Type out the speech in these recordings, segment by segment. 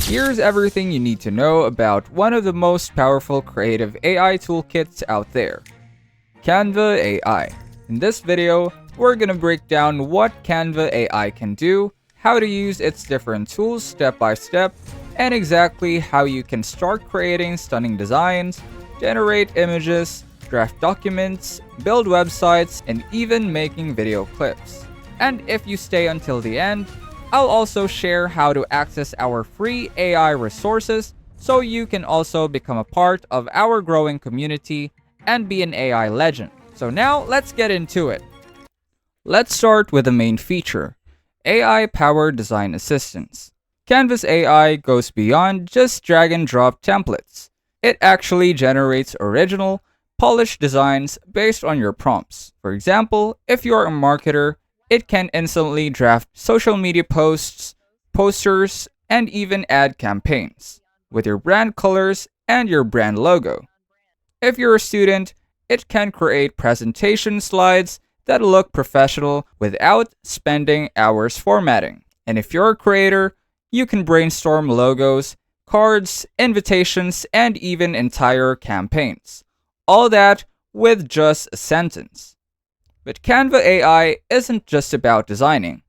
Here's everything you need to know about one of the most powerful creative AI toolkits out there, Canva AI. In this video, we're gonna break down what Canva AI can do, how to use its different tools step by step, and exactly how you can start creating stunning designs, generate images, draft documents, build websites, and even making video clips. And if you stay until the end, I'll also share how to access our free AI resources so you can also become a part of our growing community and be an AI legend. So now let's get into it. Let's start with the main feature, AI-powered design assistance. Canvas AI goes beyond just drag and drop templates. It actually generates original, polished designs based on your prompts. For example, if you're a marketer, it can instantly draft social media posts, posters, and even ad campaigns with your brand colors and your brand logo. If you're a student, it can create presentation slides that look professional without spending hours formatting. And if you're a creator, you can brainstorm logos, cards, invitations, and even entire campaigns. All that with just a sentence. But Canva AI isn't just about designing.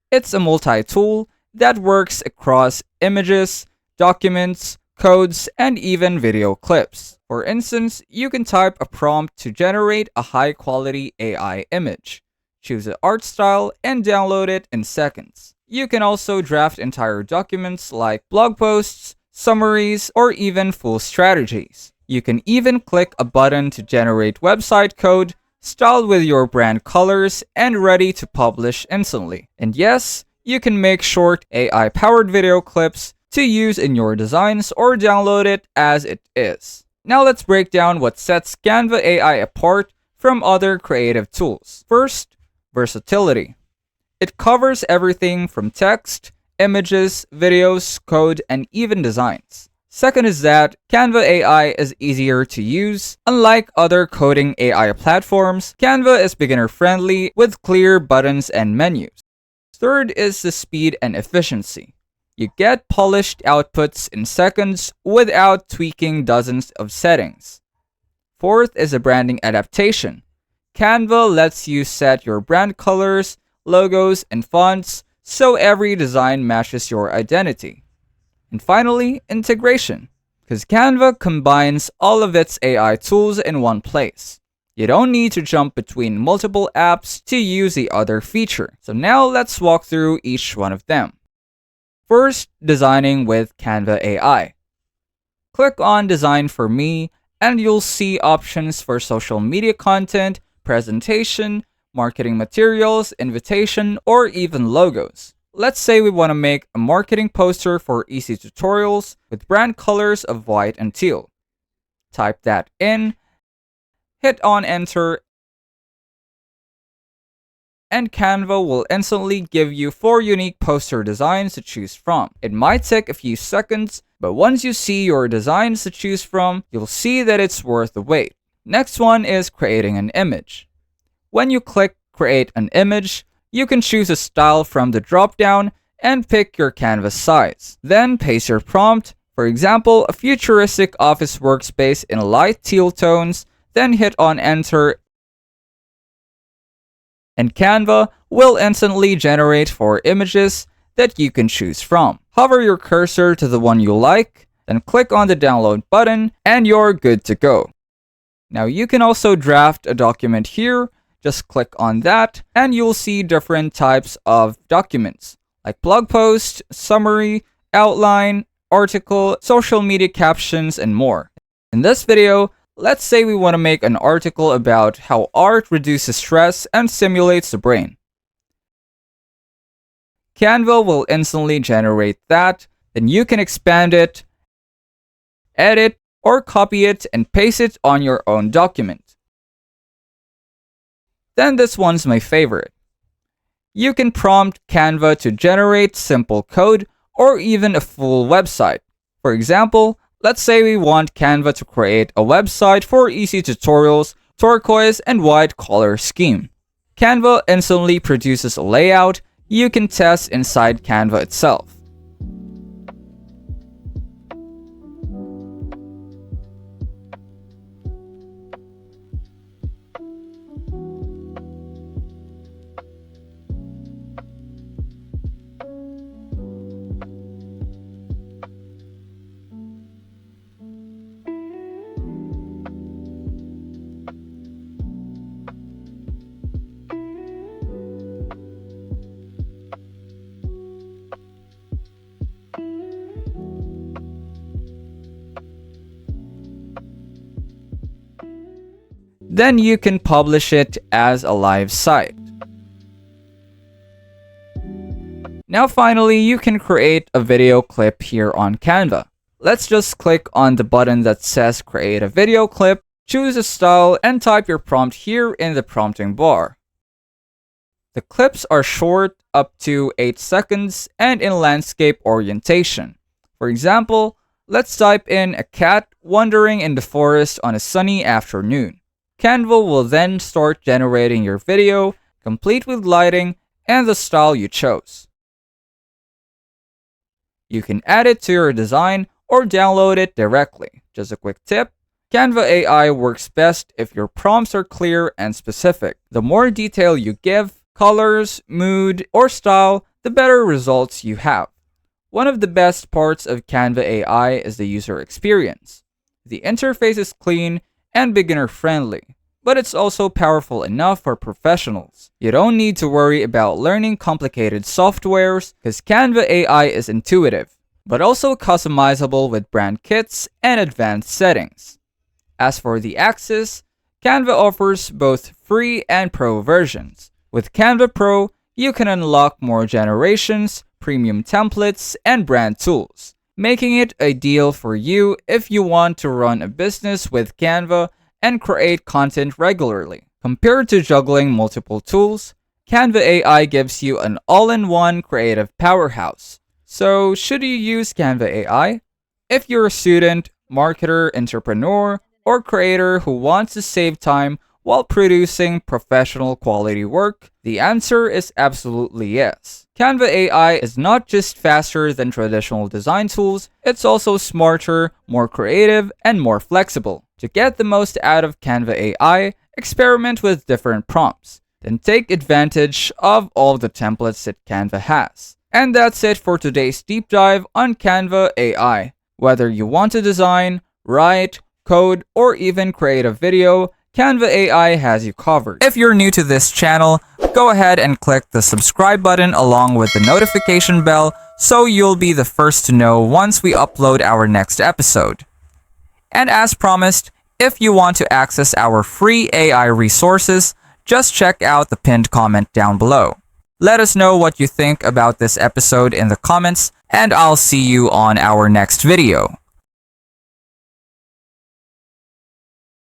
It's a multi-tool that works across images, documents, codes, and even video clips. For instance, you can type a prompt to generate a high-quality AI image, choose an art style, and download it in seconds. You can also draft entire documents like blog posts, summaries, or even full strategies. You can even click a button to generate website code, styled with your brand colors, and ready to publish instantly. And yes, you can make short AI-powered video clips to use in your designs or download it as it is. Now let's break down what sets Canva AI apart from other creative tools. First, versatility. It covers everything from text, images, videos, code, and even designs. Second is that Canva AI is easier to use. Unlike other coding AI platforms, Canva is beginner-friendly with clear buttons and menus. Third is the speed and efficiency. You get polished outputs in seconds without tweaking dozens of settings. Fourth is a branding adaptation. Canva lets you set your brand colors, logos, and fonts so every design matches your identity. And finally, integration, because Canva combines all of its AI tools in one place. You don't need to jump between multiple apps to use the other feature. So now let's walk through each one of them. First, designing with Canva AI. Click on Design for Me, and you'll see options for social media content, presentation, marketing materials, invitation, or even logos. Let's say we want to make a marketing poster for easy tutorials with brand colors of white and teal. Type that in, hit on enter, and Canva will instantly give you 4 unique poster designs to choose from. It might take a few seconds, but once you see your designs to choose from, you'll see that it's worth the wait. Next one is creating an image. When you click Create an Image, you can choose a style from the drop-down and pick your canvas size. Then paste your prompt, for example, a futuristic office workspace in light teal tones, then hit on enter, and Canva will instantly generate 4 images that you can choose from. Hover your cursor to the one you like, then click on the download button, and you're good to go. Now you can also draft a document here. Just click on that, and you'll see different types of documents, like blog post, summary, outline, article, social media captions, and more. In this video, let's say we want to make an article about how art reduces stress and stimulates the brain. Canva will instantly generate that, then you can expand it, edit, or copy it and paste it on your own document. Then this one's my favorite. You can prompt Canva to generate simple code or even a full website. For example, let's say we want Canva to create a website for easy tutorials, turquoise and white color scheme. Canva instantly produces a layout you can test inside Canva itself. Then you can publish it as a live site. Now finally, you can create a video clip here on Canva. Let's just click on the button that says create a video clip, choose a style, and type your prompt here in the prompting bar. The clips are short, up to 8 seconds, and in landscape orientation. For example, let's type in a cat wandering in the forest on a sunny afternoon. Canva will then start generating your video, complete with lighting and the style you chose. You can add it to your design or download it directly. Just a quick tip, Canva AI works best if your prompts are clear and specific. The more detail you give, colors, mood, or style, the better results you have. One of the best parts of Canva AI is the user experience. The interface is clean and beginner-friendly, but it's also powerful enough for professionals. You don't need to worry about learning complicated softwares because Canva AI is intuitive, but also customizable with brand kits and advanced settings. As for the access, Canva offers both free and pro versions. With Canva Pro, you can unlock more generations, premium templates, and brand tools, making it ideal for you if you want to run a business with Canva and create content regularly. Compared to juggling multiple tools, Canva AI gives you an all-in-one creative powerhouse. So, should you use Canva AI? If you're a student, marketer, entrepreneur, or creator who wants to save time while producing professional quality work, the answer is absolutely yes. Canva AI is not just faster than traditional design tools, it's also smarter, more creative, and more flexible. To get the most out of Canva AI, experiment with different prompts, then take advantage of all the templates that Canva has. And that's it for today's deep dive on Canva AI. Whether you want to design, write, code, or even create a video, Canva AI has you covered. If you're new to this channel, go ahead and click the subscribe button along with the notification bell so you'll be the first to know once we upload our next episode. And as promised, if you want to access our free AI resources, just check out the pinned comment down below. Let us know what you think about this episode in the comments, and I'll see you on our next video.